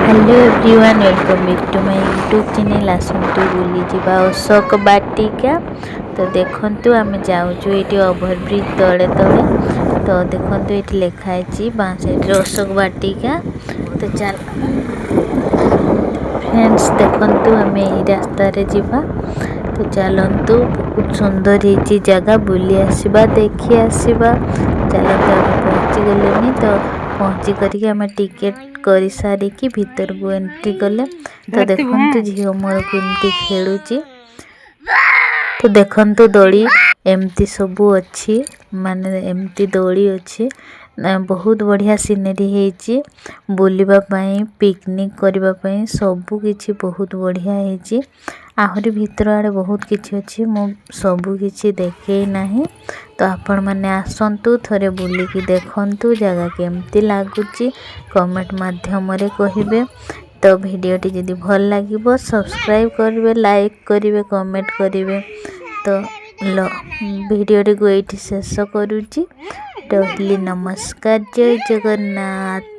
Hello everyone welcome back to my YouTube channel. आसतु बुली जावा अशोक बाटिका। तो देखंतु आमे जाउछु एटी ओवरब्रिज तले तले। तो देखंतु एटी लिखा है बाँ साइड अशोक बाटिका। तो चल फ्रेंड्स देखंतु आमे एही रास्ता रे जिबा। तो चलंतु बहुत सुंदर ही जगह बुली आसीबा देखि आसीबा। चलंतु आमे पहुंची गलेनी। तो पहुंची करिके आमे टिकेट करी सारी की भीतर को एंट्री कले। तो देखंतु झियो मोर केमती खेलुची। तो देखंतु दोली एमती सबू अच्छी माने एमती दोली अच्छी। बहुत बढ़िया सीनरी हेची बुलिबा पई पिकनिक करबा पई सबू किछि बहुत बढ़िया हेची। आहरी भीतर आड़े बहुत किछि अछि मो सबू किछि देखे नाही। तो आपण माने आसंतु थरे बुलिकी देखंतु जगह केमती लागुची कमेंट माध्यम रे कहिबे। तो वीडियोटी जदि भल लागिबो सब्सक्राइब करिवे लाइक करिवे कमेंट करिवे। तो वीडियोटी को एठी शेष करूची। रहली नमस्कार जय जगन्नाथ।